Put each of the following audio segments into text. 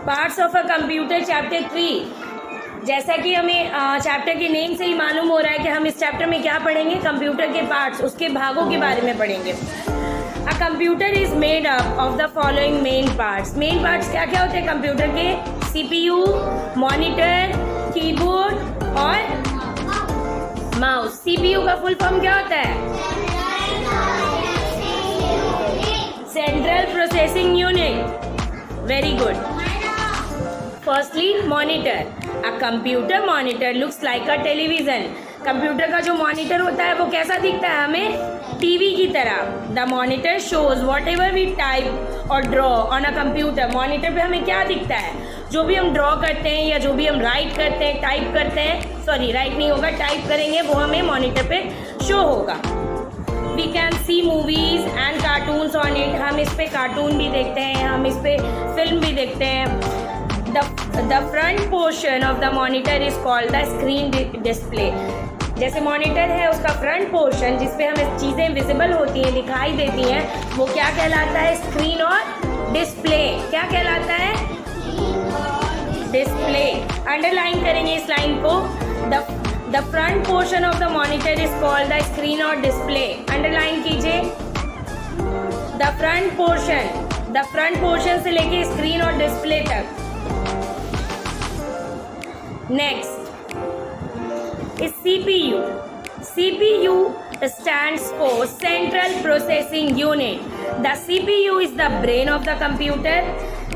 Parts of a computer chapter 3। जैसा कि हमें चैप्टर के नेम से ही मालूम हो रहा है कि हम इस चैप्टर में क्या पढ़ेंगे, कंप्यूटर के पार्ट्स, उसके भागों के बारे में पढ़ेंगे। A computer is made up of the following main parts. Main parts क्या क्या होते हैं कंप्यूटर के? CPU, मॉनिटर, कीबोर्ड और माउस। CPU का फुल फॉर्म क्या होता है? Central processing unit. Very good. Firstly monitor. A computer monitor looks like a television. Computer का जो मॉनिटर होता है वो कैसा दिखता है हमें? टीवी की तरह। The monitor shows whatever we type और draw on a computer. Monitor पे हमें क्या दिखता है? जो भी हम ड्रॉ करते हैं या जो भी हम राइट करते हैं, टाइप करते हैं, सॉरी राइट नहीं होगा, टाइप करेंगे, वो हमें मॉनिटर पे शो होगा। We can see movies and cartoons on it. हम इस पे कार्टून भी देखते हैं, हम इस पे फिल्म भी देखते हैं। The front portion of the monitor is called the screen display. जैसे मॉनिटर है, उसका फ्रंट पोर्शन जिसपे हमें चीज़ें विजिबल होती हैं, दिखाई देती हैं, वो क्या कहलाता है? स्क्रीन और डिस्प्ले। क्या कहलाता है? डिस्प्ले। अंडरलाइन करेंगे इस लाइन को। The front portion of the monitor is called the screen और डिस्प्ले। अंडरलाइन कीजिए द फ्रंट पोर्शन से लेके स्क्रीन और डिस्प्ले तक। Next is CPU. CPU stands for Central Processing Unit. The CPU is the brain of the computer.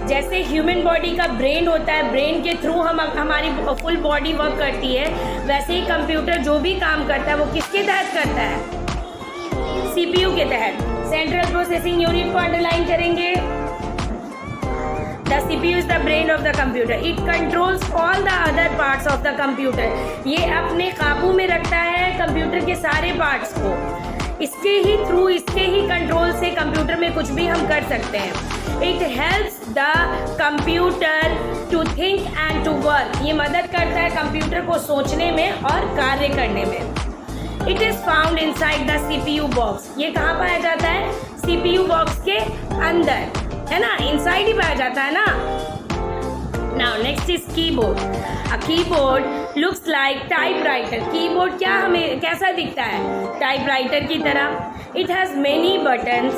जैसे human body का brain होता है, ब्रेन के थ्रू हमारी फुल बॉडी वर्क करती है, वैसे ही कंप्यूटर जो भी काम करता है वो किसके तहत करता है? CPU के तहत। सेंट्रल प्रोसेसिंग यूनिट को अंडरलाइन करेंगे। The CPU is the brain of the computer. It controls all the other parts of the computer. ये अपने काबू में रखता है कंप्यूटर के सारे पार्ट्स को। इसके ही थ्रू, इसके ही कंट्रोल से कंप्यूटर में कुछ भी हम कर सकते हैं। It helps the computer to think and to work. ये मदद करता है कंप्यूटर को सोचने में और कार्य करने में। It is found inside the CPU box. ये कहाँ पाया जाता है? CPU बॉक्स के अंदर, है ना, इनसाइड ही पाया जाता है ना। Now next is keyboard. A keyboard looks like typewriter. Keyboard क्या हमें कैसा दिखता है? टाइपराइटर की तरह। It has many buttons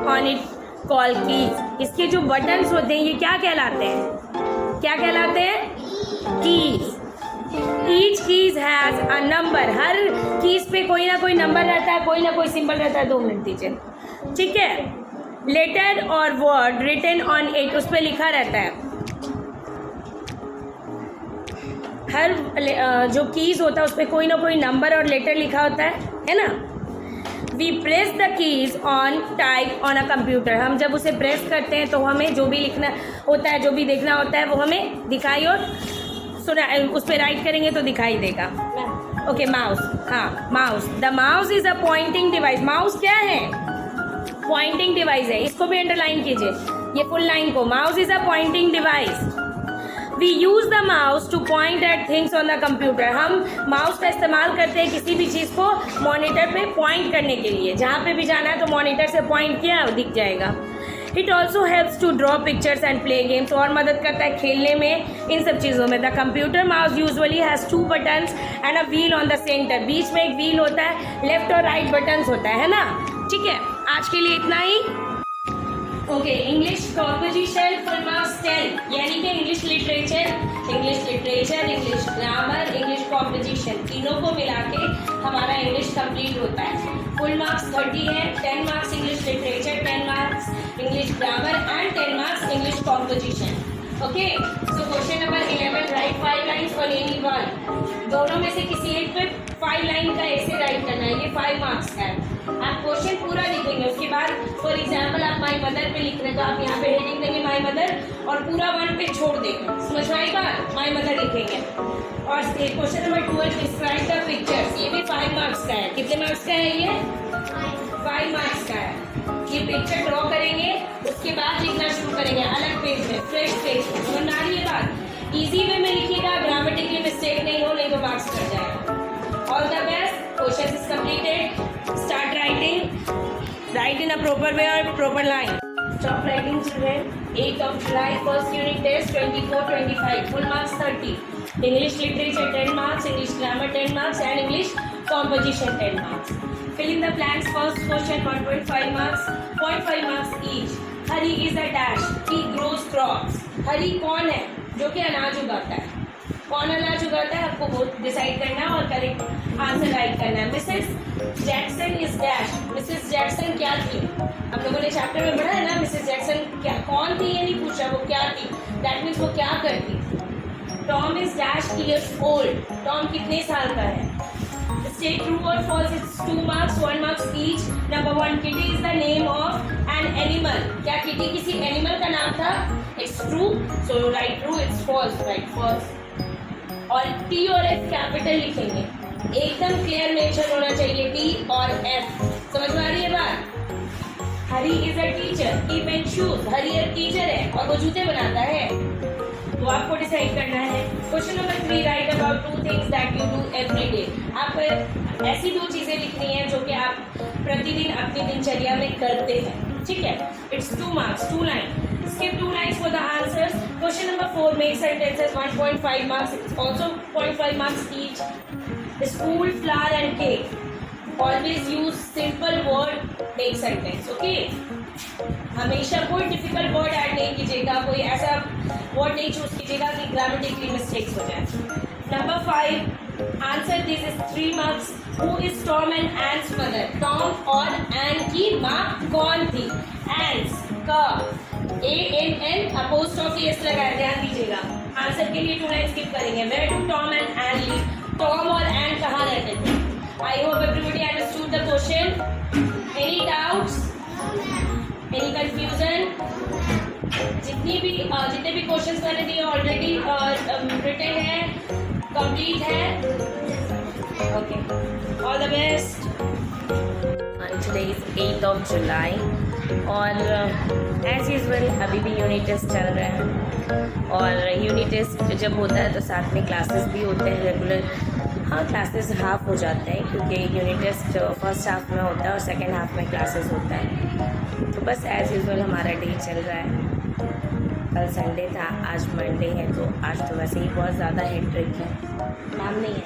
on it call keys. इसके जो बटन्स होते हैं ये क्या कहलाते हैं? क्या कहलाते हैं? Keys. Each keys has a number. Her keys पे कोई ना कोई नंबर रहता है, कोई ना कोई सिंबल रहता है। 2 मिनट दीजिए, ठीक है। लेटर और वर्ड रिटन ऑन इट, उस पर लिखा रहता है। हर जो कीज होता है उस पर कोई ना कोई नंबर और लेटर लिखा होता है ना। We press the keys on type on a computer. हम जब उसे प्रेस करते हैं तो हमें जो भी लिखना होता है, जो भी देखना होता है, वो हमें दिखाई और सुना, उस पर राइट करेंगे तो दिखाई देगा। Okay, mouse. हाँ, mouse. The mouse is a pointing device. Mouse क्या है? पॉइंटिंग डिवाइस है। इसको भी अंडरलाइन कीजिए, ये फुल लाइन को। Mouse is a pointing device. We use the mouse to point at things on the computer. हम माउस का इस्तेमाल करते हैं किसी भी चीज़ को मॉनिटर पे पॉइंट करने के लिए। जहाँ पे भी जाना है तो मॉनिटर से पॉइंट किया, दिख जाएगा। It also helps to draw pictures and play games. और मदद करता है खेलने में, इन सब चीज़ों में। The computer mouse usually has 2 buttons and a wheel on the centre. बीच में एक व्हील होता है, लेफ्ट और राइट बटन्स होता है ना। ठीक है, आज के लिए इतना ही। Okay, English composition full marks 10, यानी कि English literature, English grammar, English composition, तीनों को मिला के हमारा इंग्लिश कंप्लीट होता है। फुल मार्क्स 30 है। 10 marks English literature, 10 marks English grammar and 10 marks English composition. Okay, so question number 11, right 5 lines on any one. दोनों में से किसी एक पे 5 लाइन का ऐसे राइट करना है, ये 5 मार्क्स का है। आप क्वेश्चन पूरा लिखेंगे, उसके बाद फॉर एग्जाम्पल आप माई मदर पे लिख रहे तो आप यहाँ पे हेडिंग देंगे माई मदर और पूरा 1 पे छोड़ देंगे। समझ में आई बात? माई मदर लिखेंगे। और question number 12, describe the pictures. ये भी 5 मार्क्स का है। कितने मार्क्स का है ये? 5 मार्क्स का है। ये पिक्चर ड्रॉ करेंगे, उसके बाद लिखना शुरू करेंगे अलग पेज में, फ्रेश पेज में। समझ में आ रही है बात? इजी वे में लिखिएगा, ग्रामेटिकली मिस्टेक नहीं हो, नहीं तो मार्क्स कट जाएगा। All the best. Question is completed. Start writing. Write in a proper way or proper line. Stop writing, children. 8th of July, first unit test, 24-25. Full marks 30. English literature 10 marks, English grammar 10 marks, and English composition 10 marks. Fill in the blanks. First question 1.5 marks, 0.5 marks each. Hari is a dash. He grows crops. Hari कौन है जो कि अनाज उगाता है? कौन अनाज उगाता है आपको वो डिसाइड करना है और करेक्ट आंसर राइट करना है. Mrs Jackson is dash. Mrs Jackson क्या थी? हम लोगों ने चैप्टर में पढ़ा है ना. मिसेस जैक्सन क्या कौन थी ये नहीं पूछा, वो क्या थी. दैट मीन्स वो क्या करती थी. Tom is dash years old. Tom कितने साल का है? Say true or false. It's 2 marks, 1 marks each. Number 1, Kitty is the name of an animal. क्या किटी किसी एनिमल का नाम था? It's true. So write true. It's false. Write false. और T और F कैपिटल लिखेंगे. एकदम क्लियर मेंशन होना चाहिए T और F. समझ में आ रही है बात? Hari is a teacher. He mend shoes. Hari एक टीचर है और वो जूते बनाता है. तो आपको डिसाइड करना है. Question number 3, right about 2 things that you do every day. आप ऐसी 2 चीजें लिखनी है जो कि आप प्रतिदिन अपनी दिनचर्या में करते हैं. ठीक है. It's 2 marks, 2 lines. Skip 2 lines for the answers. Question number 4, make sentences. 1.5 marks. It's also 0.5 marks each. School, flower and cake. Always use simple word make sentence. Okay. हमेशा कोई डिफिकल्ट वर्ड ऐड नहीं कीजिएगा. कोई ऐसा word नहीं choose कीजिएगा कि grammatically mistakes हो जाए. Number 5, answer this is 3 marks. Who is Tom and Ann's mother. Tom और एन की माँ कौन थी? एंस का ANN अपोस्ट्रोफी एस लगाया. ध्यान दीजिएगा. आंसर के लिए 2 लाइन स्किप करेंगे. Where do Tom and Ann live. Tom और एन कहाँ रहते थे? I hope everybody understood the question. Any doubts? Any confusion? जितने भी क्वेश्चंस मैंने दिए ऑलरेडी रिटन है, कंप्लीट है. Okay, all the best. Today is 8th of July और एज यूजल अभी भी यूनिट टेस्ट चल रहा है. और यूनिट टेस्ट जब होता है तो साथ में क्लासेस भी होते हैं रेगुलर. हाँ, क्लासेस हाफ हो जाते हैं क्योंकि यूनिट टेस्ट फर्स्ट हाफ में होता है और सेकेंड हाफ में क्लासेस होता है. तो बस एज यूजल हमारा डे चल रहा है. कल संडे था, आज मंडे है, तो आज तो वैसे ही बहुत ज़्यादा हेक्टिक है. नाम नहीं है.